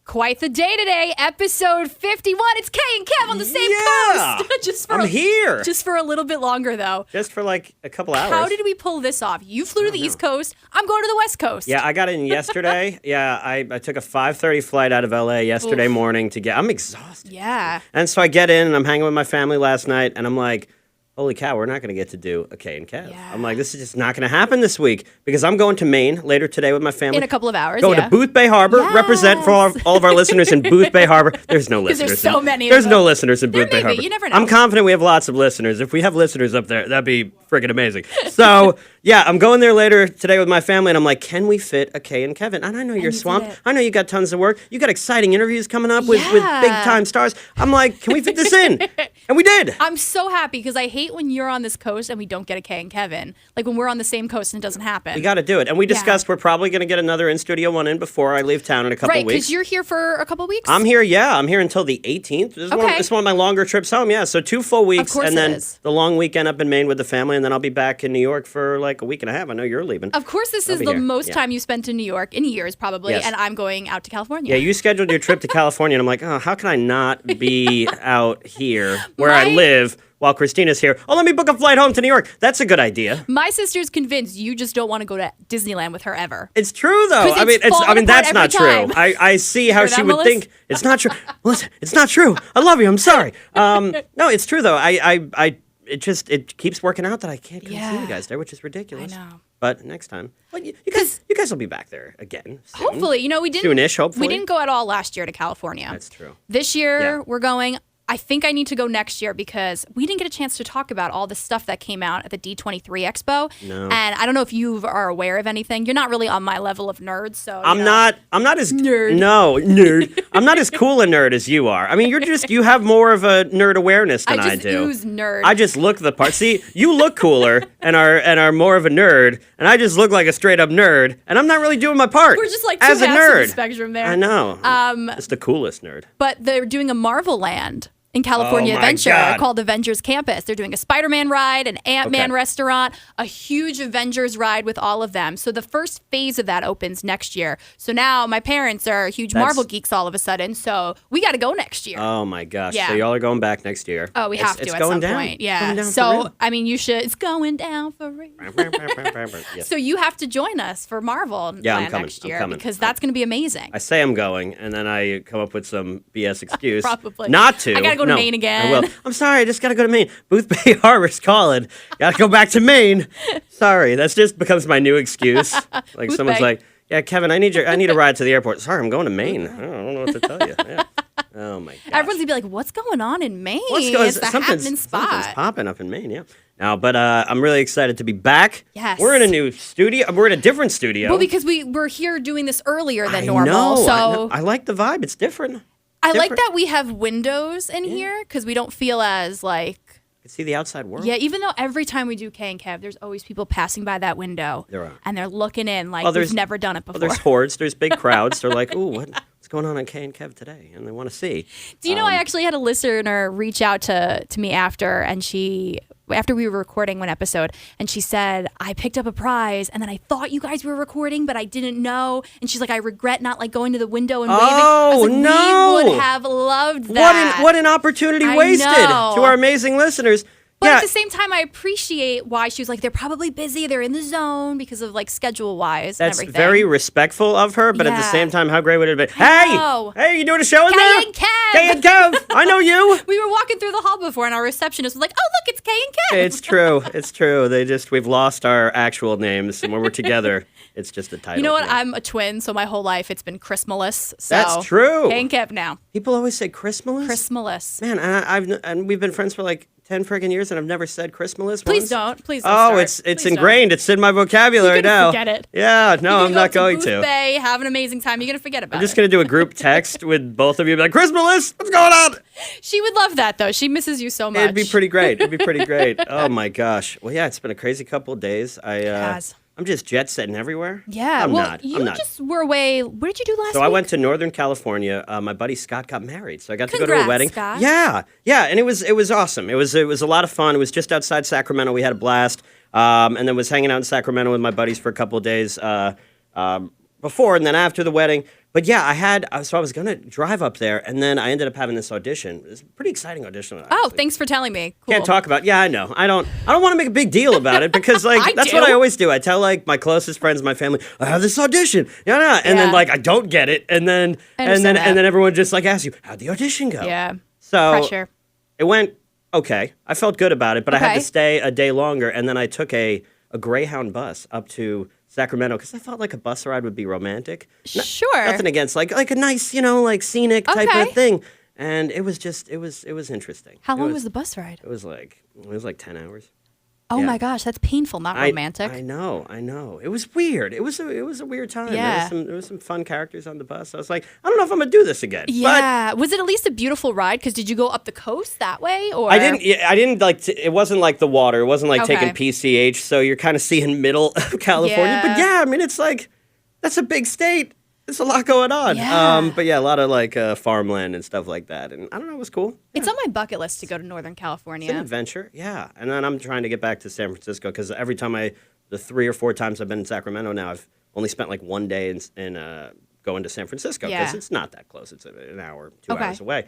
Quite the day today, episode 51. It's Kay and Kev on the same coast. I'm here. Just for a little bit longer, though. Just for like a couple hours. How did we pull this off? You flew to the East Coast. I'm going to the West Coast. Yeah, I got in yesterday. I took a 5:30 flight out of LA yesterday morning to get. I'm exhausted. Yeah. And so I get in and I'm hanging with my family last night, and I'm like, holy cow, we're not going to get to do a Kay and Kev. Yeah. I'm like, this is just not going to happen this week because I'm going to Maine later today with my family. In a couple of hours, Going to Booth Bay Harbor, represent for all of our listeners in Booth Bay Harbor. There's no listeners. There's so many There's of no them. listeners in Booth Bay Harbor. You never know. I'm confident we have lots of listeners. If we have listeners up there, that'd be freaking amazing. So, yeah, I'm going there later today with my family, and I'm like, can we fit a Kay and Kevin? And I know you're swamped. I know you got tons of work. You got exciting interviews coming up with big-time stars. I'm like, can we fit this in? And we did. I'm so happy because I hate when you're on this coast and we don't get a Kay and Kevin. Like when we're on the same coast and it doesn't happen. We got to do it. And we discussed we're probably going to get another in-studio one in before I leave town in a couple weeks. Right, because weeks. you're here for a couple weeks? I'm here, I'm here until the 18th. This is one of my longer trips home, So 2 full weeks. Of course and then it is. The long weekend up in Maine with the family, and then I'll be back in New York for like a week and a half. I know you're leaving. Of course, this is the most time you spent in New York, in years probably, and I'm going out to California. Yeah, you scheduled your trip to California, and I'm like, oh, how can I not be out here where I live while Christina's here? Oh, let me book a flight home to New York. That's a good idea. My sister's convinced you just don't want to go to Disneyland with her ever. It's true, though. I mean, that's not true. I see how she would think. It's not true. Melissa, it's not true. I love you. I'm sorry. No, it's true, though. It keeps working out that I can't come see you guys there, which is ridiculous. I know. But next time, well, you guys will be back there again soon. Hopefully. We didn't. Soonish, hopefully. We didn't go at all last year to California. That's true. This year, we're going. I think I need to go next year because we didn't get a chance to talk about all the stuff that came out at the D23 Expo. No. And I don't know if you are aware of anything. You're not really on my level of nerd, so I'm not as nerd. No, nerd. I'm not as cool a nerd as you are. I mean, you have more of a nerd awareness than I do. I just ooze nerd. I just look the part. See, you look cooler and are more of a nerd, and I just look like a straight up nerd, and I'm not really doing my part. We're just like two as a halves nerd. of the spectrum there. I know. It's the coolest nerd. But they're doing a Marvel Land in California Adventure called Avengers Campus. They're doing a Spider-Man ride, an Ant-Man restaurant, a huge Avengers ride with all of them. So the first phase of that opens next year. So now my parents are huge Marvel geeks all of a sudden. So we got to go next year. Oh my gosh. Yeah. So y'all are going back next year. Oh, we have to at some point. Yeah. So, I mean, you should. It's going down for real. Yes. So you have to join us for Marvel Land next year because that's going to be amazing. I say I'm going, and then I come up with some BS excuse. Probably. Not to. I got to go to Maine again. I will. I'm sorry, I just got to go to Maine. Booth Bay Harbor's calling. Got to go back to Maine. Sorry, that just becomes my new excuse. Like someone's like, yeah, Kevin, I need a ride to the airport. Sorry, I'm going to Maine. I don't know what to tell you. Yeah. Oh my gosh. Everyone's gonna be like, "What's going on in Maine? It's the happening spot." Something's popping up in Maine. Yeah. Now, but I'm really excited to be back. Yes. We're in a new studio. We're in a different studio. Well, because we were here doing this earlier than normal. I like the vibe. It's different. I like that we have windows in here because we don't feel as like. You can see the outside world. Yeah, even though every time we do Kay and Kev, there's always people passing by that window. There are. And they're looking in like we've never done it before. Well, there's hordes. There's big crowds. They're like, ooh, what's going on Kay and Kev today? And they want to see. Do you know I actually had a listener reach out to me after, and after we were recording one episode, and she said, I picked up a prize, and then I thought you guys were recording, but I didn't know. And she's like, I regret not like going to the window and waving. I was like, no. We would have loved that. What an opportunity wasted to our amazing listeners. But at the same time, I appreciate why she was like, they're probably busy. They're in the zone because of like schedule-wise and everything. That's very respectful of her, but at the same time, how great would it have been? Hey, you doing a show in there? Kay and Kev. Kay and Kev. I know you. We were walking through the hall before, and our receptionist was like, oh, look, it's Kay and Kev. It's true. It's true. We've lost our actual names, and when we're together, it's just a title. You know what? name. I'm a twin, so my whole life it's been Christmas. So That's true. Kay and Kev now. People always say Christmas. Christmas. Man, and we've been friends for like 10 friggin' years, and I've never said Christmas. Please don't. Please don't. Oh, it's ingrained. It's in my vocabulary now. Forget it. Yeah, no, I'm not going to. Booth Bay, have an amazing time. You're gonna forget about it. I'm just gonna do a group text with both of you. Be like, Christmas, what's going on? She would love that though. She misses you so much. It'd be pretty great. Oh my gosh. Well, yeah, it's been a crazy couple of days. I'm just jet setting everywhere. Yeah, I'm well, not. you just were away. Where did you do last week? So I went to Northern California. My buddy Scott got married, so I got to go to a wedding. Scott. Yeah, and it was awesome. It was a lot of fun. It was just outside Sacramento. We had a blast, and then was hanging out in Sacramento with my buddies for a couple of days before and then after the wedding. But yeah, I was gonna drive up there, and then I ended up having this audition. It was a pretty exciting audition. Oh, thanks for telling me. Cool. Can't talk about. Yeah, I know. I don't want to make a big deal about it because like that's what I always do. I tell like my closest friends, my family, I have this audition. Yeah, and then like I don't get it, and then everyone just like asks you, how'd the audition go? Yeah. So pressure. It went okay. I felt good about it, but I had to stay a day longer, and then I took a Greyhound bus up to Sacramento because I felt like a bus ride would be romantic. Sure. Nothing against like a nice, like scenic type of thing. And it was interesting. How long was the bus ride? It was like 10 hours. Oh my gosh, that's painful, not romantic. I know. It was weird. It was a weird time. Yeah. There was some fun characters on the bus. I was like, I don't know if I'm gonna do this again. Yeah. Was it at least a beautiful ride? Because did you go up the coast that way? Or I didn't like. It wasn't like the water. It wasn't like taking PCH. So you're kind of seeing middle of California. But yeah, I mean, it's like that's a big state. There's a lot going on. Yeah. But yeah, a lot of like farmland and stuff like that. And I don't know, it was cool. Yeah. It's on my bucket list to go to Northern California. It's an adventure, yeah. And then I'm trying to get back to San Francisco because every time the 3 or 4 times I've been in Sacramento now, I've only spent like one day in going to San Francisco because it's not that close. It's an hour, 2 hours away.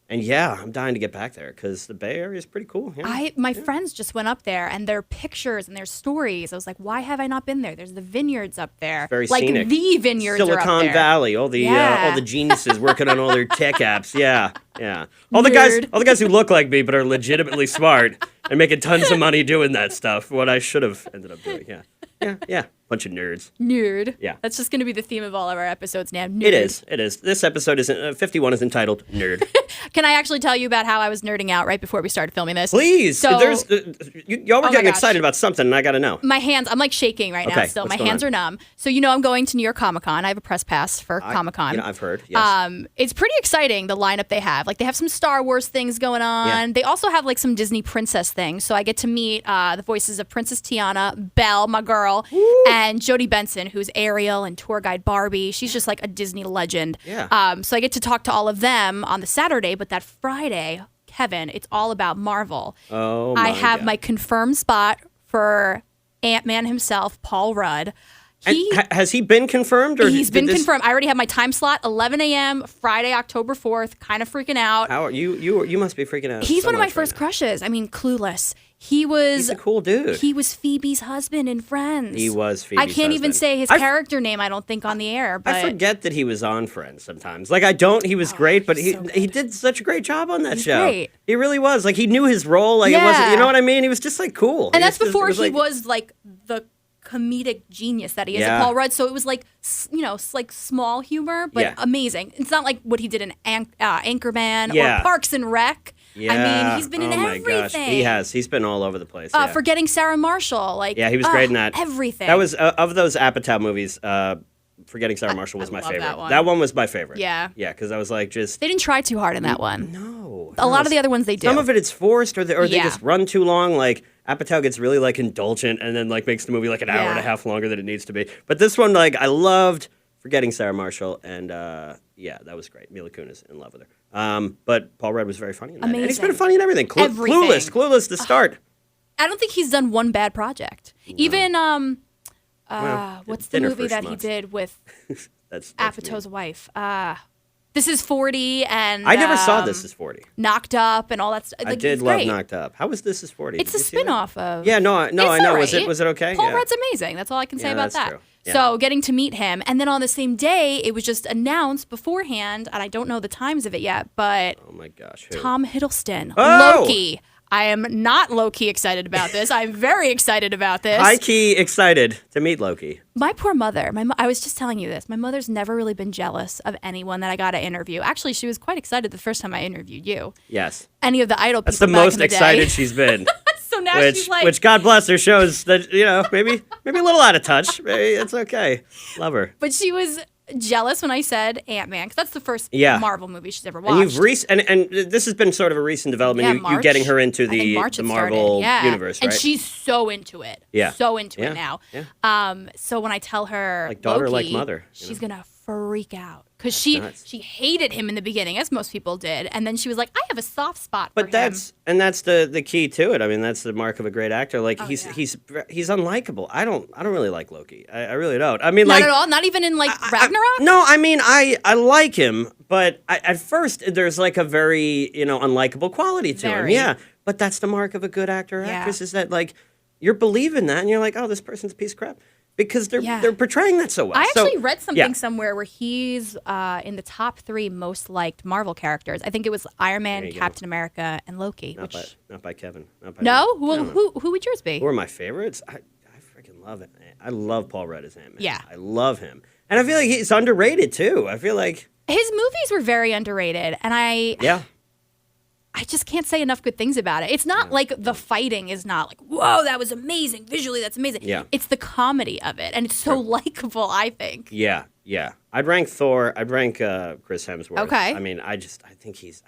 And yeah, I'm dying to get back there because the Bay Area is pretty cool. Yeah. My friends just went up there, and their pictures and their stories. I was like, why have I not been there? There's the vineyards up there, it's very like scenic. The vineyards are up Silicon there. Valley, all the geniuses working on all their tech apps. Yeah. All the guys who look like me but are legitimately smart and making tons of money doing that stuff. What I should have ended up doing. Yeah. Bunch of nerds. Nerd. Yeah. That's just going to be the theme of all of our episodes now. Nerd. It is. This episode 51 is entitled Nerd. Can I actually tell you about how I was nerding out right before we started filming this? Please. So, y'all were getting excited about something, and I got to know. My hands, I'm like shaking right now still. My hands are numb. So, I'm going to New York Comic Con. I have a press pass for Comic Con. I've heard, yes. It's pretty exciting, the lineup they have. Like, they have some Star Wars things going on. Yeah. They also have, like, some Disney princess things. So I get to meet the voices of Princess Tiana, Belle, my girl, and Jodie Benson, who's Ariel and tour guide Barbie. She's just like a Disney legend. Yeah. So I get to talk to all of them on the Saturday, but that Friday, Kevin, it's all about Marvel. Oh, I have my confirmed spot for Ant-Man himself, Paul Rudd. Has he been confirmed? Or he's been confirmed. I already have my time slot, 11 a.m., Friday, October 4th, kind of freaking out. How are you must be freaking out. He's one of my first crushes. I mean, Clueless. He's a cool dude. He was Phoebe's husband in Friends. He was Phoebe's husband. I can't even say his character name, I don't think, on the air. But I forget that he was on Friends sometimes. Like, I don't. He was great, but he did such a great job on that show. Great. He really was. Like, he knew his role. Like, it wasn't, you know what I mean? He was just, like, cool. And that's before he was, like, the comedic genius that he is at Paul Rudd. So it was like, like small humor, but amazing. It's not like what he did in Anchorman or Parks and Rec. Yeah. I mean, he's been in everything. Gosh. He has. He's been all over the place. Forgetting Sarah Marshall. Like, he was great in that. Everything. That was, of those Apatow movies, Forgetting Sarah Marshall was my favorite. That one was my favorite. Yeah. Yeah, because I was like, just... They didn't try too hard in that one. No. A lot of the other ones they do. Some of it's forced, or they just run too long. Like, Apatow gets really, like, indulgent and then, like, makes the movie, like, an hour and a half longer than it needs to be. But this one, like, I loved Forgetting Sarah Marshall, and, that was great. Mila Kunis, in love with her. But Paul Rudd was very funny in that. Amazing. And he's been funny in everything. Clueless to start. I don't think he's done one bad project. No. Even, what's the movie that he did with that's Apatow's wife? This is 40, and I never saw This is 40. Knocked Up and all that stuff. I did love Knocked Up. How was This is 40? It's a spin-off of... Yeah, I know. Right. Was it okay? Paul Rudd's amazing. That's all I can say about that. True. Yeah. So getting to meet him, and then on the same day, it was just announced beforehand, and I don't know the times of it yet, but... Oh my gosh, who? Tom Hiddleston, Oh! Loki. I am not low-key excited about this. I'm very excited about this. High-key excited to meet Loki. My poor mother. I was just telling you this. My mother's never really been jealous of anyone that I got to interview. Actually, she was quite excited the first time I interviewed you. Yes. Any of the Idol people. That's the most excited she's been. So now she's like... Which, God bless her, shows that, maybe a little out of touch. Maybe it's okay. Love her. But she was... jealous when I said Ant-Man, because that's the first Marvel movie she's ever watched. And this has been sort of a recent development. You getting her into the Marvel universe, right? And she's so into it. Yeah. So into it now. Yeah. So when I tell her like daughter, Loki, like mother, she's gonna freak out. because she hated him in the beginning, as most people did, and then she was like, I have a soft spot for him. But that's the key to it. I mean, that's the mark of a great actor. Like he's unlikable. I don't really like Loki. I really don't. I mean, not at all. Not even in like Ragnarok. No, I mean I like him, but at first there's like a very unlikable quality to him. Yeah, but that's the mark of a good actor or actress is that like you're believing that and you're like, oh, this person's a piece of crap. Because they're portraying that so well. I actually read something somewhere where he's in the top 3 most liked Marvel characters. I think it was Iron Man, Captain America, and Loki. Not by Kevin. Not by no? Who would yours be? Who are my favorites? I freaking love it. I love Paul Rudd as Ant-Man. Yeah. I love him. And I feel like he's underrated, too. I feel like... His movies were very underrated, and I just can't say enough good things about it. It's not like the fighting is not like, whoa, that was amazing. Visually, that's amazing. Yeah. It's the comedy of it, and it's so likable, I think. Yeah. I'd rank Thor. I'd rank Chris Hemsworth. Okay. I mean, I think he's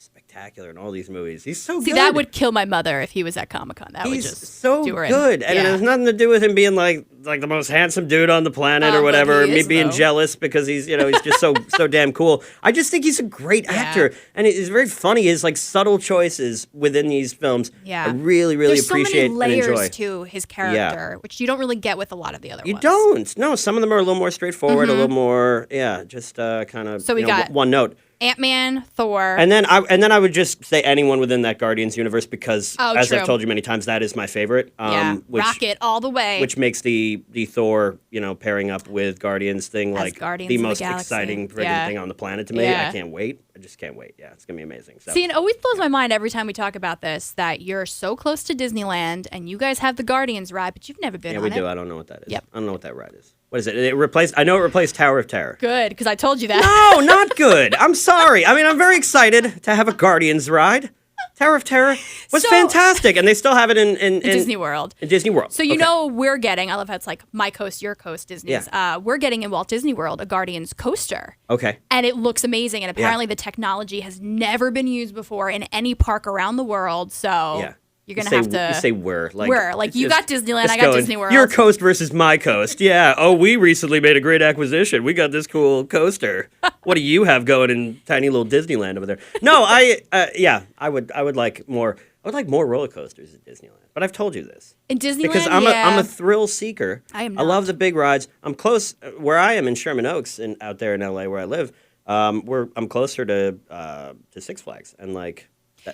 spectacular in all these movies. He's so good. See, that would kill my mother if he was at Comic-Con. That would just so do her good. And it has nothing to do with him being like the most handsome dude on the planet or whatever. Me being jealous because he's just so damn cool. I just think he's a great actor. And it's very funny, his like subtle choices within these films. Yeah. I really appreciate and enjoy. There's so many layers to his character, which you don't really get with a lot of the other ones. You don't. No, some of them are a little more straightforward, a little more, just kind of so we got one note. Ant-Man, Thor. And then I would just say anyone within that Guardians universe because, as I've told you many times, that is my favorite. Rocket all the way. Which makes the Thor, pairing up with Guardians thing like the most exciting friggin' thing on the planet to me. I can't wait. I just can't wait. Yeah, it's going to be amazing. So. See, it always blows my mind every time we talk about this that you're so close to Disneyland and you guys have the Guardians ride, but you've never been on it. Yeah, we do. I don't know what that is. Yep. I don't know what that ride is. What is it? I know it replaced Tower of Terror. Good, because I told you that. No, not good. I'm sorry. I mean, I'm very excited to have a Guardians ride. Tower of Terror was fantastic, and they still have it in Disney World. In Disney World. So we're getting, I love how it's like my coast, your coast, Disney's. Yeah. We're getting in Walt Disney World a Guardians coaster. Okay. And it looks amazing, and apparently the technology has never been used before in any park around the world, so... Yeah. You're going to have to... You say we're. Like you got Disneyland, I got Disney World. Your coast versus my coast. Yeah. Oh, we recently made a great acquisition. We got this cool coaster. What do you have going in tiny little Disneyland over there? No, I would like more... I would like more roller coasters at Disneyland. But I've told you this. In Disneyland, because I'm a thrill seeker. I am not. I love the big rides. I'm close... Where I am in Sherman Oaks, out there in L.A. where I live, I'm closer to Six Flags. And like...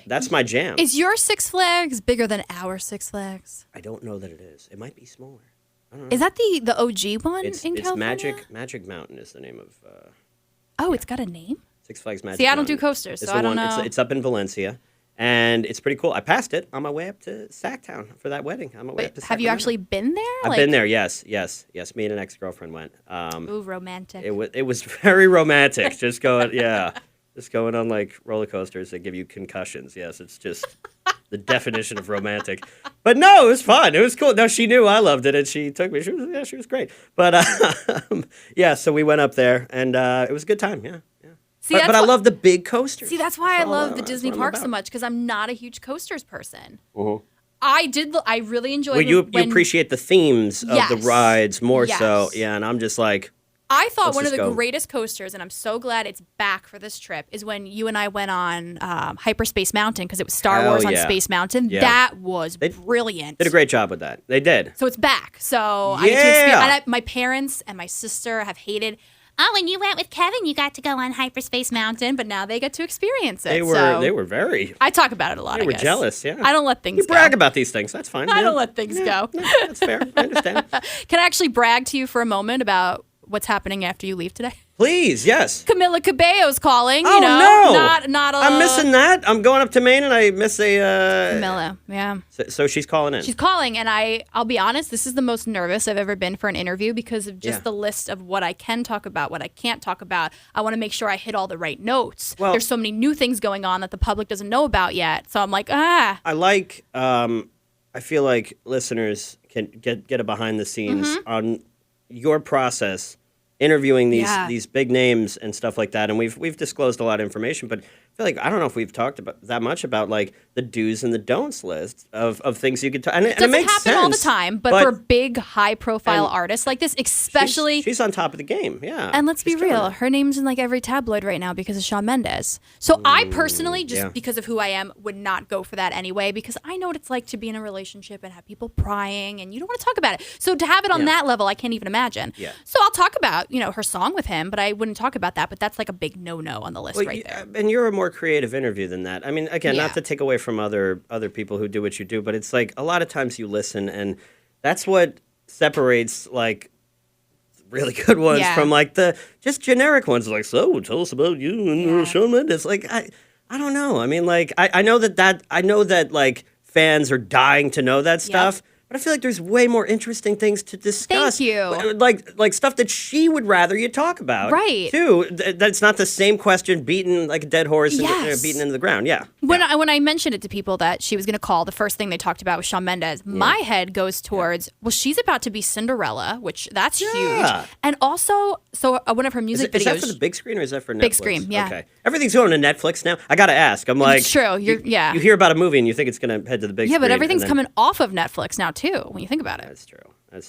That's my jam. Is your Six Flags bigger than our Six Flags? I don't know that it is. It might be smaller. I don't know. Is that the OG one in California? It's Magic Mountain is the name of... it's got a name? Six Flags Magic See, I don't Mountain. do coasters, so I don't know. It's up in Valencia, and it's pretty cool. I passed it on my way up to Sacktown for that wedding. On my way up to Sacramento. Have you actually been there? I've been there, yes. Me and an ex-girlfriend went. Ooh, romantic. It was very romantic. Just going on like roller coasters that give you concussions. Yes, it's just the definition of romantic. But no, it was fun. It was cool. No, she knew I loved it, and she took me. She was great. But so we went up there, and it was a good time. Yeah. See, but I love the big coasters. See, that's why I love the Disney parks so much because I'm not a huge coasters person. Mm-hmm. I really enjoyed. Well, you appreciate the themes of the rides more so. Yeah, and I'm just like. I thought one of the greatest coasters, and I'm so glad it's back for this trip, is when you and I went on Hyperspace Mountain because it was Star Wars on Space Mountain. Yeah. That was brilliant. Did a great job with that. They did. So it's back. So I get to experience. My parents and my sister have hated. Oh, when you went with Kevin, you got to go on Hyperspace Mountain, but now they get to experience it. They were very. I talk about it a lot. They were jealous. Yeah. I don't let things. You brag about these things. That's fine. I don't let things go. No, that's fair. I understand. Can I actually brag to you for a moment about what's happening after you leave today? Please, yes. Camila Cabello's calling. Oh, no. Not a... I'm missing that. I'm going up to Maine and I miss a... Camila, yeah. So she's calling in. She's calling, and I'll be honest, this is the most nervous I've ever been for an interview because of just the list of what I can talk about, what I can't talk about. I want to make sure I hit all the right notes. Well, there's so many new things going on that the public doesn't know about yet. So I'm like, I feel like listeners can get a behind the scenes on your process interviewing these big names and stuff like that, and we've disclosed a lot of information, but I feel like I don't know if we've talked about that much about like the do's and the don'ts list of things you could talk. And it makes sense. Doesn't happen all the time, but for big, high-profile artists like this, especially, she's on top of the game. Yeah, and let's be real, her name's in like every tabloid right now because of Shawn Mendes. So I personally, just because of who I am, would not go for that anyway because I know what it's like to be in a relationship and have people prying, and you don't want to talk about it. So to have it on that level, I can't even imagine. Yeah. So I'll talk about her song with him, but I wouldn't talk about that. But that's like a big no-no on the list right there. And you're a more creative interview than that. I mean, again, not to take away from other people who do what you do, but it's like a lot of times you listen, and that's what separates like really good ones from like the just generic ones. Like, so tell us about you and Shawn Mendes. Like, I don't know. I mean, like I know that like fans are dying to know that stuff. But I feel like there's way more interesting things to discuss. Thank you. Like stuff that she would rather you talk about. Right. Too. That's not the same question beaten like a dead horse and beaten into the ground. Yeah. When I mentioned it to people that she was going to call, the first thing they talked about was Shawn Mendes. My head goes towards, well, she's about to be Cinderella, which that's huge. And also, one of her music videos. Is that for the big screen or is that for Netflix? Big screen, yeah. Okay. Everything's going to Netflix now. I got to ask. I'm like. It's true. You hear about a movie and you think it's going to head to the big screen. Yeah, but everything's coming off of Netflix now, too, when you think about it. That's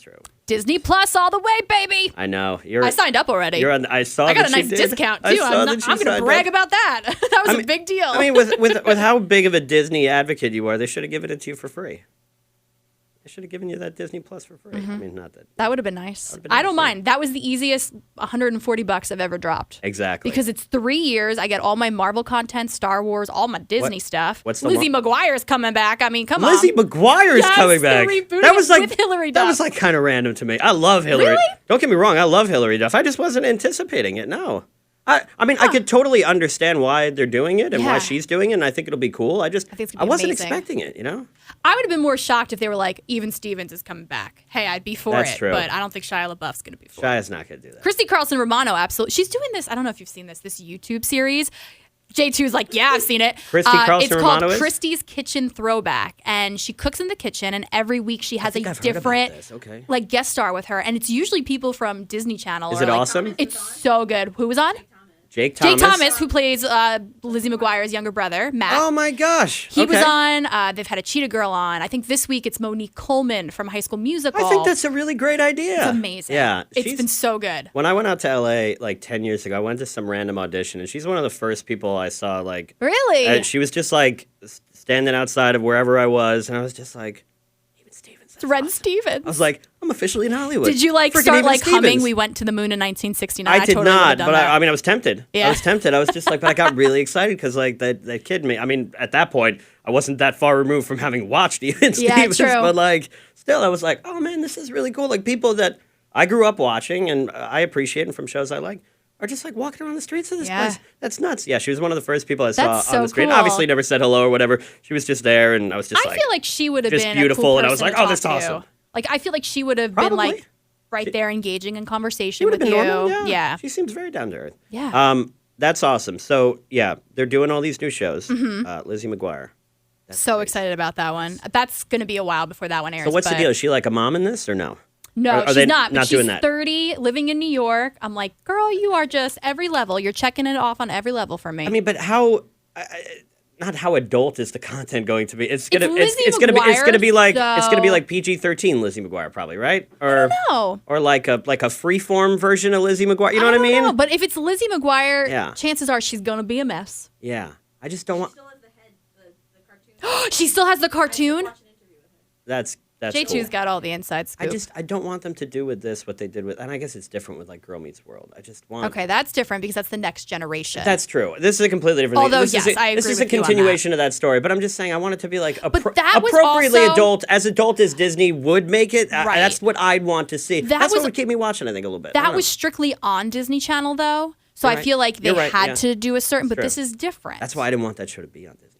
true. Disney Plus all the way, baby. I know. I signed up already. I saw. I got a nice discount too. I'm going to brag about that. That was a big deal. I mean, with how big of a Disney advocate you are, they should have given it to you for free. They should have given you that Disney Plus for free. Mm-hmm. I mean, not that. That would have been nice. I don't mind. That was the easiest $140 I've ever dropped. Exactly. Because it's 3 years. I get all my Marvel content, Star Wars, all my Disney stuff. What's the Lizzie McGuire's coming back. I mean, come on. Lizzie McGuire's coming back. That was like with Hillary Duff. That was like kind of random to me. I love Hillary. Really? Don't get me wrong. I love Hillary Duff. I just wasn't anticipating it. No. I mean, I could totally understand why they're doing it and why she's doing it, and I think it'll be cool. I wasn't expecting it, I would have been more shocked if they were like, even Stevens is coming back. Hey, I'd be for it. True. But I don't think Shia LaBeouf's going to be for it. Shia's not going to do that. Christy Carlson Romano, absolutely. She's doing this. I don't know if you've seen this YouTube series. J2's like, yeah, I've seen it. Christy Carlson Romano It's called Christy's Kitchen Throwback, and she cooks in the kitchen, and every week she has a different like guest star with her, and it's usually people from Disney Channel. Is it awesome? It's so good. Who was on? Jake Thomas, who plays Lizzie McGuire's younger brother, Matt. Oh, my gosh. He was on. They've had a Cheetah Girl on. I think this week it's Monique Coleman from High School Musical. I think that's a really great idea. It's amazing. Yeah. It's been so good. When I went out to L.A. like 10 years ago, I went to some random audition, and she's one of the first people I saw. Like, really? She was just like standing outside of wherever I was, and I was just like, It's Ren Stevens. I was like, I'm officially in Hollywood. Did you start humming "We Went to the Moon in 1969"? I did totally not, but I mean, I was tempted. Yeah. I was tempted. I was just like, but I got really excited because like that kid me. I mean, at that point, I wasn't that far removed from having watched even Stevens, true. But like, still, I was like, oh man, this is really cool. Like people that I grew up watching and I appreciate and from shows I like. Are just like walking around the streets of this place. That's nuts. Yeah, she was one of the first people I saw on the street. Cool. Obviously, never said hello or whatever. She was just there, and I was just I feel like she would have just been beautiful, a cool and I was like, oh, that's awesome. Like, I feel like she would have been like right there engaging in conversation with you. Normal, yeah. She seems very down to earth. Yeah. That's awesome. So, yeah, they're doing all these new shows. Mm-hmm. Lizzie McGuire. That's so excited about that one. That's going to be a while before that one airs. So what's the deal? Is she like a mom in this or no? No, she's not. But she's doing that? 30, living in New York. I'm like, girl, you are just every level. You're checking it off on every level for me. I mean, but how? Not how adult is the content going to be? It's gonna be like PG-13 Lizzie McGuire probably, right? Or no, or like a freeform version of Lizzie McGuire. You know what I mean? Know. But if it's Lizzie McGuire, chances are she's gonna be a mess. Yeah, I just don't want. She still has the cartoon. She still has the cartoon. That's J2's cool. got all the inside scoop. I don't want them to do with this what they did with, and I guess it's different with like Girl Meets World. I just want. Okay, that's different because that's the next generation. That's true. This is a completely different thing. Although, yes, I agree This is a continuation of that story, but I'm just saying I want it to be like appropriately adult as Disney would make it. Right. That's what I'd want to see. That's what would keep me watching, I think, a little bit. That was strictly on Disney Channel, though, so I feel like they had to do a certain, but this is different. That's why I didn't want that show to be on Disney.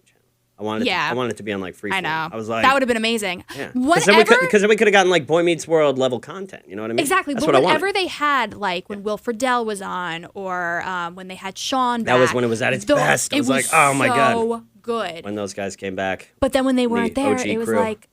I wanted it to be on like Freeform. I know. I was like, that would have been amazing. Yeah. Because then we could have gotten like Boy Meets World level content. You know what I mean? Exactly. That's but what whenever they had like when Will Friedle was on, or when they had Sean back, that was when it was at its best. I was like, oh my god, so good. When those guys came back. But then when they weren't there, it was like,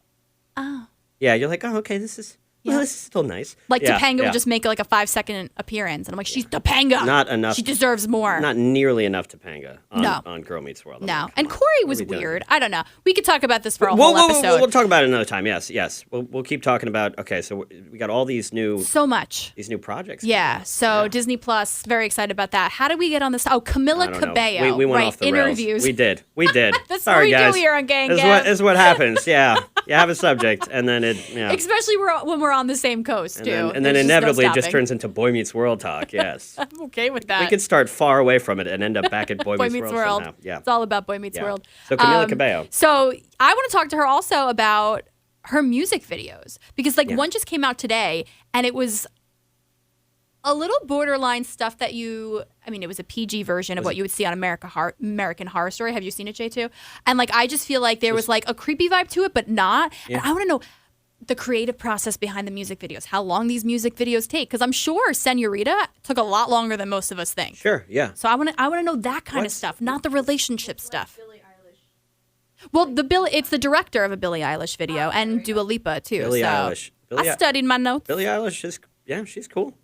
oh. Yeah, you're like, oh, okay, this is well, this is still nice. Like Topanga would just make like a 5-second appearance, and I'm like, she's Topanga. Not enough. She deserves more. Not nearly enough Topanga on Girl Meets World. No. And Corey was weird. I don't know. We could talk about this for a whole episode. We'll talk about it another time. Yes. We'll keep talking about. Okay, so we got all these new. So much. These new projects. Yeah. So Disney Plus, very excited about that. How did we get on this? Oh, Camila Cabello. We went off the interviews. rails. We did. That's Sorry, what we guys. do here on Gang This is what happens. Yeah. You have a subject, and then it. Yeah. Especially when we're on the same coast, too. And then inevitably it just turns into Boy Meets World talk, yes. I'm okay with that. We could start far away from it and end up back at Boy Meets World somehow. Yeah. It's all about Boy Meets World. So Camila Cabello. So I want to talk to her also about her music videos. Because one just came out today, and it was a little borderline stuff that it was a PG version of what you would see on American Horror Story. Have you seen it, J2? And I just feel like there was a creepy vibe to it, but not. Yeah. And I want to know the creative process behind the music videos, how long these music videos take, because I'm sure Senorita took a lot longer than most of us think. Sure, yeah. So I want to know that kind of stuff, not the relationship stuff. Billie Eilish. Well, it's the director of a Billie Eilish video and Dua Lipa too. Billie Eilish. I studied my notes. Billie Eilish she's cool.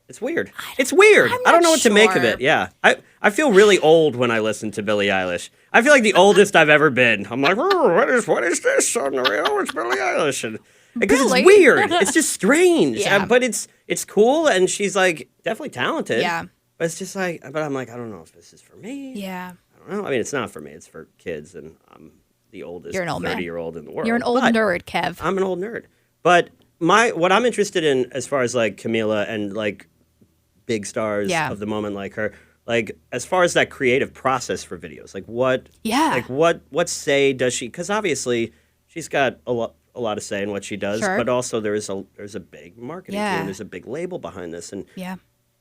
It's weird. It's weird. I don't know what to make of it. Yeah. I feel really old when I listen to Billie Eilish. I feel like the oldest I've ever been. I'm like, what is this on the radio? It's Billie Eilish. Because it's weird. It's just strange. Yeah. But it's cool, and she's definitely talented. Yeah. But it's just but I'm like, I don't know if this is for me. Yeah. I don't know. I mean, it's not for me. It's for kids, and I'm the oldest 30-year-old in the world. You're an old nerd, Kev. I'm an old nerd. But what I'm interested in as far as Camila and big stars of the moment like her, as far as that creative process for videos, what say does she, because obviously she's got a lot of say in what she does, but also there's a big marketing team, there's a big label behind this, and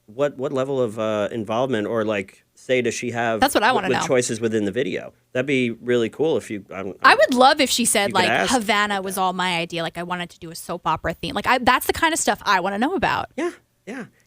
what level of involvement or say does she have? That's what I want to know. Choices within the video. That'd be really cool if you. I would love if she said Havana was all my idea. I wanted to do a soap opera theme. That's the kind of stuff I want to know about. Yeah.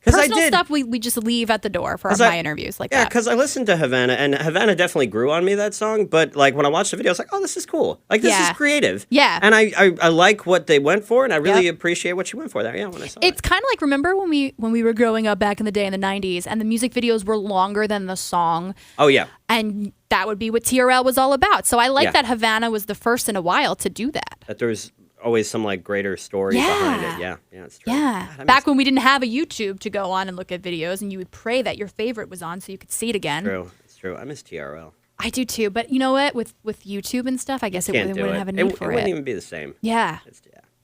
Personal stuff we just leave at the door for my interviews that. Yeah, because I listened to Havana, and Havana definitely grew on me, that song. But when I watched the video, I was like, oh, this is cool. This is creative. Yeah. And I like what they went for, and I really appreciate what she went for there. Yeah, when I saw it's kind of remember when we were growing up back in the day in the 90s, and the music videos were longer than the song. Oh, yeah. And that would be what TRL was all about. So I like that Havana was the first in a while to do that. That there's always some greater story behind it. Yeah, it's true. Yeah. God, back when we didn't have a YouTube to go on and look at videos, and you would pray that your favorite was on so you could see it again. It's true. I miss TRL. I do too, but you know what? With YouTube and stuff, I guess it wouldn't have a need for it. It wouldn't even be the same. Yeah.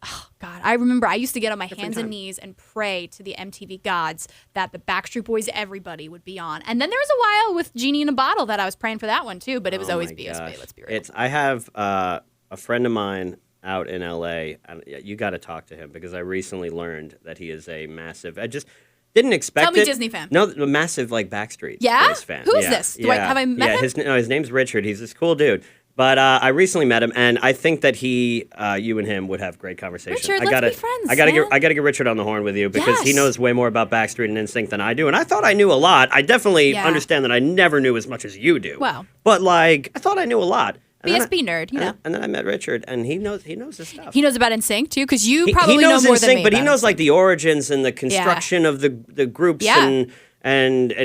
Oh, God. I remember I used to get on my hands and knees and pray to the MTV gods that the Backstreet Boys, everybody would be on. And then there was a while with Genie in a Bottle that I was praying for that one too, but it was always BSB. Let's be real. I have a friend of mine out in LA, and you got to talk to him because I recently learned that he is a massive. I just didn't expect it. Tell me Disney fan. No, a massive Backstreet Boys fan. Who is this? Have I met him? His name's Richard. He's this cool dude. But I recently met him, and I think that you and him would have great conversation. Richard, let's be friends. I gotta get Richard on the horn with you because he knows way more about Backstreet and NSYNC than I do, and I thought I knew a lot. I definitely understand that I never knew as much as you do. Wow. But I thought I knew a lot. BSB nerd, you know. And then I met Richard, and he knows his stuff. He knows about NSYNC too, because you probably know more than me. But he knows the origins and the construction of the groups and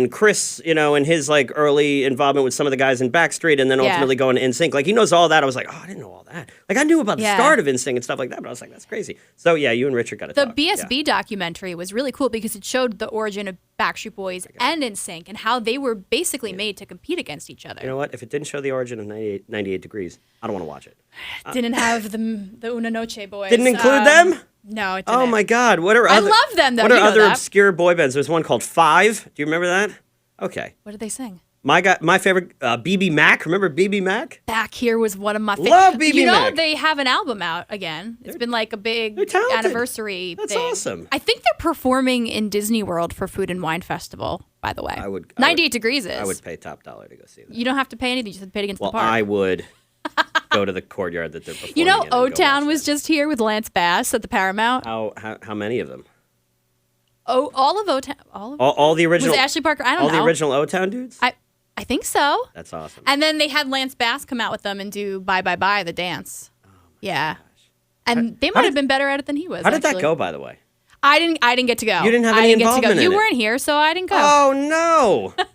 Chris, and his early involvement with some of the guys in Backstreet, and then ultimately going to NSYNC. He knows all that. I was like, oh, I didn't know all that. I knew about the start of NSYNC and stuff like that, but I was like, that's crazy. So yeah, you and Richard got to talk. The BSB documentary was really cool because it showed the origin of Backstreet Boys and NSYNC and how they were basically made to compete against each other. You know what? If it didn't show the origin of 98 Degrees, I don't want to watch it. Didn't have the Una Noche boys. Didn't include them? No, it didn't. Oh my God! I love them though. What are other obscure boy bands? There's one called Five. Do you remember that? Okay. What did they sing? My favorite, BB Mac. Remember BB Mac? Back Here was one of my favorites. Love BB Mac. They have an album out again. It's been a big anniversary That's thing. awesome. I think they're performing in Disney World for Food and Wine Festival, by the way. 98 Degrees is. I would pay top dollar to go see that. You don't have to pay anything. You just have to pay it against the park. Well, I would go to the courtyard that they're performing in. O-Town was just here with Lance Bass at the Paramount. How many of them? Oh, all of O-Town. All the original. Was it Ashley Parker? I don't know. All the original O-Town dudes? I think so. That's awesome. And then they had Lance Bass come out with them and do Bye Bye Bye, the dance. Oh my gosh. And they might have been better at it than he was. How did that go, by the way? I didn't get to go. You didn't have any involvement in it. You weren't here, so I didn't go. Oh, no.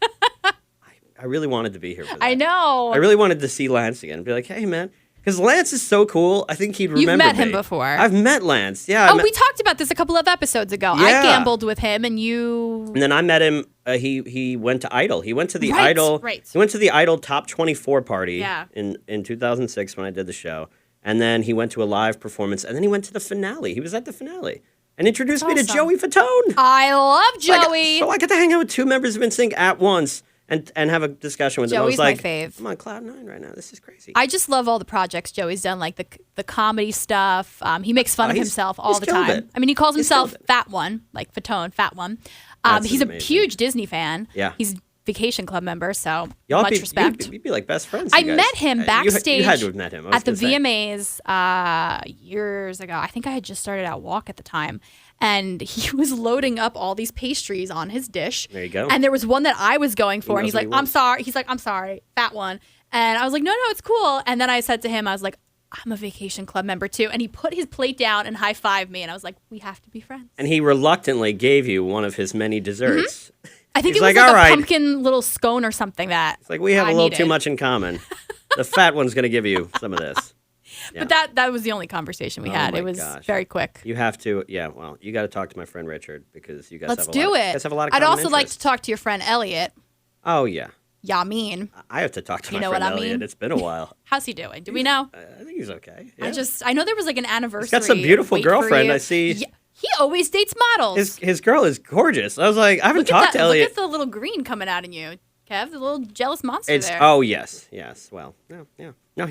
I really wanted to be here for that. I know. I really wanted to see Lance again and be like, hey, man. Because Lance is so cool. I think he'd remember You've met me. him before. I've met Lance. Yeah. We talked about this a couple of episodes ago. Yeah. I gambled with him, and you. And then I met him. He went to Idol. He went to the Idol. Right. He went to the Idol Top 24 party. Yeah. In 2006 when I did the show, and then he went to a live performance, and then he went to the finale. He was at the finale and introduced me to Joey Fatone. I love Joey. So I get to hang out with two members of NSYNC at once. And have a discussion with them. Joey's I was like, my fave. I'm on cloud 9 right now. This is crazy. I just love all the projects Joey's done, like the comedy stuff. He makes fun of himself all the time. It. I mean, he calls himself Fat One, like Fatone, Fat One. He's a huge Disney fan. Yeah. He's a Vacation Club member, so Y'all much respect. You'd be like best friends. I met him backstage. You had to have met him. At the VMAs years ago. I think I had just started out Walk at the time. And he was loading up all these pastries on his dish. There you go. And there was one that I was going for, and he's like, I'm sorry. He's like, I'm sorry, Fat One. And I was like, no, it's cool. And then I said to him, I was like, I'm a Vacation Club member too. And he put his plate down and high-fived me. And I was like, we have to be friends. And he reluctantly gave you one of his many desserts. Mm-hmm. I think He's it was like, like a all right. pumpkin little scone or something that It's like, we have I a little needed. too much in common. The fat one's going to give you some of this. Yeah. But that was the only conversation we had. my It was gosh. very quick. You have to, well, you got to talk to my friend Richard because you guys Let's have a do lot, it. You guys have a lot of I'd common also like to interests. talk to your friend Elliot. Oh, yeah. Yamin. I have to talk to You my know friend what I Elliot. mean? It's been a while. How's he doing? Do we know? I think he's okay. Yeah. I know there was like an anniversary. He's got some beautiful wait for girlfriend. you. I see. Yeah, he always dates models. His girl is gorgeous. I was like, I haven't Look talked at to that, Elliot. Look at the little green coming out in you, Kev. The little jealous monster It's there. oh yes. Well, no,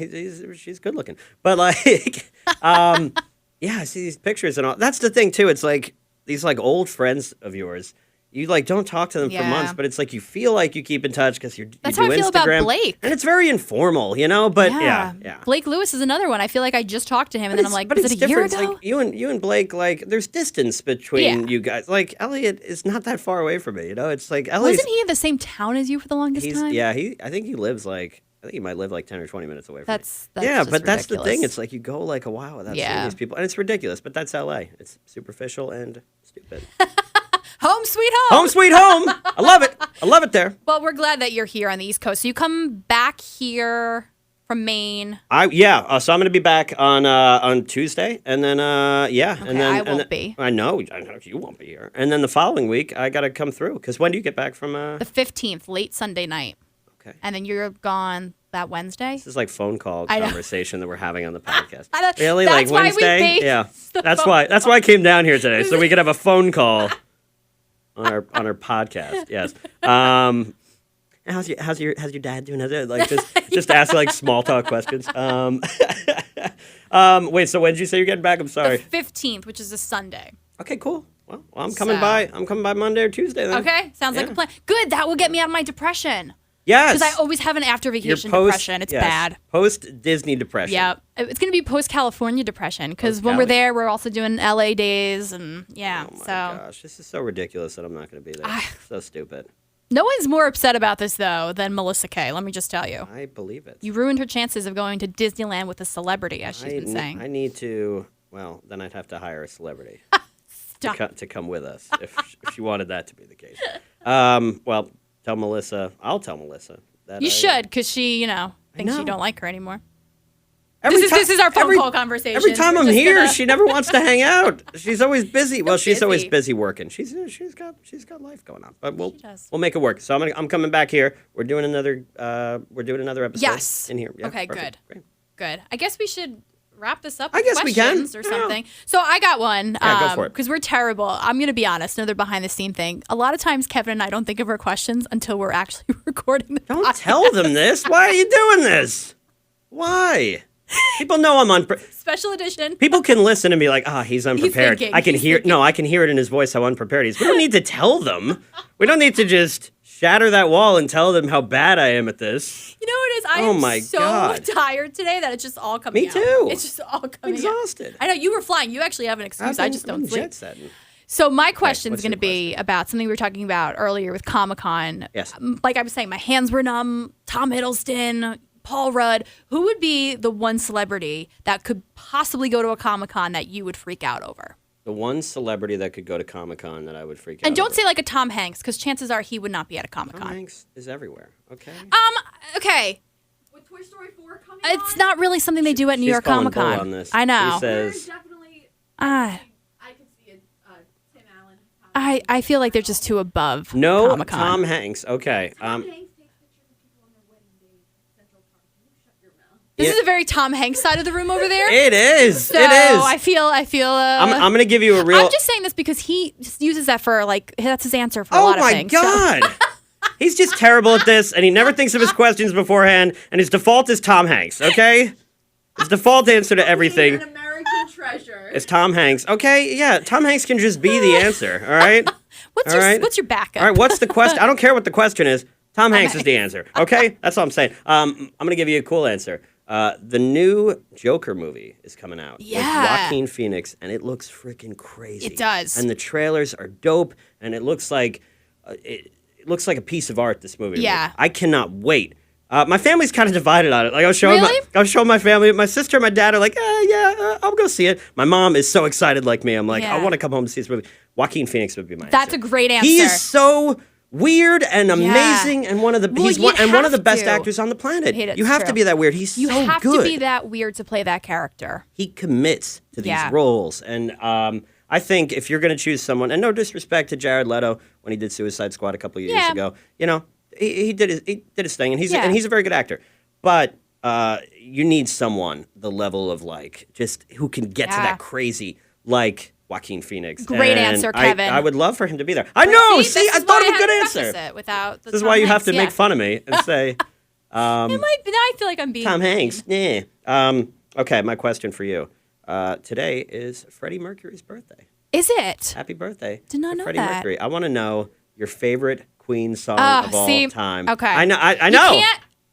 she's good looking, but like, yeah, I see these pictures and all. That's the thing too. It's like these like old friends of yours. You like don't talk to them for Yeah. months, but it's like you feel like you keep in touch because you That's do how I feel Instagram, about Blake. and it's very informal, you know. But yeah. Blake Lewis is another one. I feel like I just talked to him, and then I'm like, but was it's it a year different. ago? It's like you and Blake, like there's distance between Yeah. you guys. Like Elliot is not that far away from me, you know. It's like Elliot. Wasn't he in the same town as you for the longest time? Yeah, I think he lives like. I think he might live like 10 or 20 minutes away from me. That's yeah, just but that's the ridiculous. thing. It's like you go like a while without seeing these people. And it's ridiculous, but that's LA. It's superficial and stupid. Home sweet home. Home sweet home. I love it. I love it there. Well, we're glad that you're here on the East Coast. So you come back here from Maine. So I'm going to be back on Tuesday, and then and then I won't be. I know you won't be here. And then the following week, I got to come through because when do you get back from? The 15th, late Sunday night. Okay. And then you're gone that Wednesday. This is like phone call I know. conversation that we're having on the podcast. I know. Really, That's like why we Wednesday? based Yeah, the that's phone why. That's why I came down here today, so we could have a phone call on our podcast. Yes. How's your dad doing? Like just ask like small talk questions. Wait. So when did you say you're getting back? I'm sorry. The 15th, which is a Sunday. Okay. Cool. Well, I'm coming by. I'm coming by Monday or Tuesday then. Okay, sounds like a plan. Good, that will get me out of my depression. Yes. Because I always have an after vacation Your depression. It's bad. Post Disney depression. Yeah, it's going to be post California depression because when we're there, we're also doing LA days and yeah. Oh my so gosh, this is so ridiculous that I'm not going to be there. So stupid. no one's more upset about this though than Melissa Kay. Let me just tell you. I believe it. You ruined her chances of going to Disneyland with a celebrity, as she's been saying. I need to. Well, then I'd have to hire a celebrity to come with us if she wanted that to be the case. Well, tell Melissa. I'll tell Melissa. That You should, because she, thinks know. you don't like her anymore. This is our phone call conversation. Every time We're I'm just here, gonna- she never wants to hang out. She's always busy. Well, she's always busy. busy working. She's got life going on. But we'll does. make it work. So I'm coming back here. We're doing another episode. Yes. In here. Yeah, Okay, perfect. good. Great. Good. I guess we should wrap this up I with guess we can. questions or Yeah. something. So I got one. Yeah, go for it. Because we're terrible. I'm going to be honest. Another behind the scene thing. A lot of times Kevin and I don't think of our questions until we're actually recording the Don't podcast. tell them this. Why are you doing this? Why? People know I'm unprepared. Special edition. People can listen and be like, he's unprepared. thinking, I can he's hear. thinking. No, I can hear it in his voice how unprepared he is. We don't need to tell them. We don't need to just shatter that wall and tell them how bad I am at this. You know what it is? I Oh am my so God. tired today that it's just all coming Me out. too. It's just all I'm coming exhausted. out. I know you were flying. You actually have an excuse. I just don't sleep. Jet setting. So my question is what's going to your be about something we were talking about earlier with Comic-Con. Yes. Like I was saying, my hands were numb. Tom Hiddleston, Paul Rudd. Who would be the one celebrity that could possibly go to a Comic-Con that you would freak out over? The one celebrity that could go to Comic-Con that I would freak out And don't over. say like a Tom Hanks, because chances are he would not be at a Comic-Con. Tom Hanks is everywhere, okay? Okay. With Toy Story 4 coming It's not really something they do at New York calling Comic Con. bull on this. I know. She says, definitely. I could see Tim Allen. I feel like they're just too above no Comic-Con. Tom Hanks. Okay. Tom Hanks takes pictures of people on their wedding day at Central Park. Can you shut your mouth? This is a very Tom Hanks side of the room over there. It is. So it is. I feel. I'm going to give you a real. I'm just saying this because he just uses that for like that's his answer for a lot of things. Oh my God. He's just terrible at this, and he never thinks of his questions beforehand, and his default is Tom Hanks, okay? His default answer to everything An American treasure. is Tom Hanks. Okay, yeah, Tom Hanks can just be the answer, all right? What's your backup? All right, what's the question? I don't care what the question is. Tom Hanks is the answer, okay? That's all I'm saying. I'm going to give you a cool answer. The new Joker movie is coming out with Joaquin Phoenix, and it looks freaking crazy. It does. And the trailers are dope, and it looks like it looks like a piece of art. This movie. Yeah. I cannot wait. My family's kind of divided on it. Like I was showing my family. My sister and my dad are like, I'll go see it. My mom is so excited like me. I'm like, I want to come home and see this movie. Joaquin Phoenix would be my answer. That's a great answer. He is so weird and amazing, and one of the one of the best actors on the planet. You have to be that weird. He's so good. You have to be that weird to play that character. He commits to these roles, and I think if you're going to choose someone, and no disrespect to Jared Leto when he did Suicide Squad a couple of years ago, you know, he did his thing, and he's a very good actor. But you need someone the level of like just who can get to that crazy like Joaquin Phoenix. Great answer, Kevin. I would love for him to be there. I know. See, I thought of a good answer. This is why you have to make fun of me and say. Now I feel like I'm being Tom Hanks. Yeah. Okay, my question for you. Today is Freddie Mercury's birthday. Is it? Happy birthday. Did not know Freddie that. Mercury. I want to know your favorite Queen song of all time. Okay. I know. I know.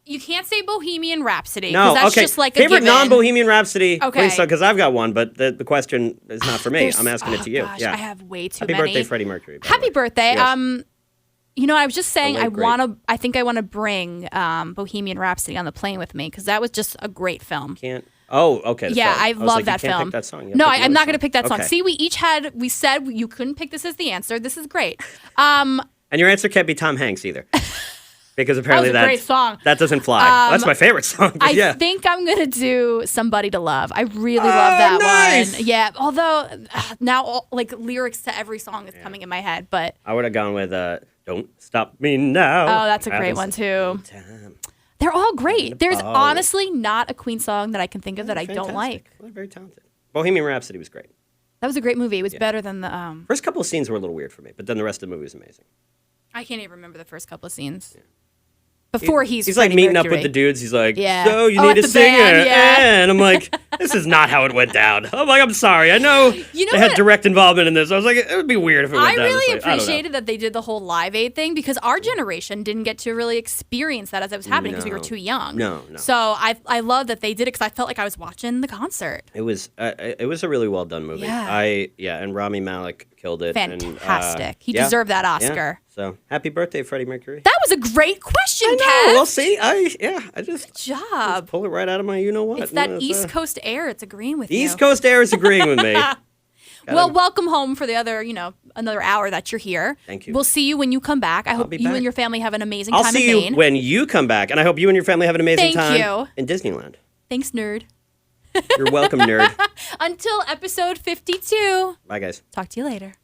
You can't say Bohemian Rhapsody. No, that's okay. Just like favorite a given. non-Bohemian Rhapsody Queen song, Okay. because I've got one, but the question is not for me. I'm asking it to you. Gosh, Yeah. I have way too Happy many. birthday, Freddie Mercury. by the Happy way. birthday. Yes. You know, I was just saying late great. I think I want to bring Bohemian Rhapsody on the plane with me because that was just a great film. Can't. Oh, okay. Yeah, sorry. I was love like, that you can't film. Pick that song. You No, have to pick I'm the not other going to pick that song. Okay. See, we said you couldn't pick this as the answer. This is great. And your answer can't be Tom Hanks either. Because apparently that was a great song. That doesn't fly. That's my favorite song. But I think I'm going to do Somebody to Love. I really love that nice. one. Yeah, although now like lyrics to every song is coming in my head, but I would have gone with Don't Stop Me Now. oh, that's a great one too. They're all great. There's honestly not a Queen song that I can think of that I don't like. They're very talented. Bohemian Rhapsody was great. That was a great movie. It was better than the First couple of scenes were a little weird for me, but then the rest of the movie was amazing. I can't even remember the first couple of scenes. Before he's like Freddie meeting Mercury. up with the dudes. He's like, Yeah. so you Oh, need at a the singer. band, yeah. And I'm like, this is not how it went down. I'm like, I'm sorry. I know, You know they had what? direct involvement in this. I was like, it would be weird if it went I down this really way. I don't know. appreciated that they did the whole Live Aid thing because our generation didn't get to really experience that as it was happening because we were too young. No. So I love that they did it because I felt like I was watching the concert. It was a really well done movie. Yeah. And Rami Malek killed it. Fantastic. And, He deserved that Oscar. Yeah. So happy birthday, Freddie Mercury. That was a great question, I Kev. know. Well, see, I just Job. pull it right out of my you-know-what. It's that East Coast air. It's agreeing with you. East Coast air is agreeing with me. Well, welcome home for the other, another hour that you're here. Thank you. We'll see you when you come back. I hope be you back. and your family have an amazing I'll time see in you Maine. when you come back, and I hope you and your family have an amazing Thank time you. in Disneyland. Thanks, nerd. You're welcome, nerd. Until episode 52. Bye, guys. Talk to you later.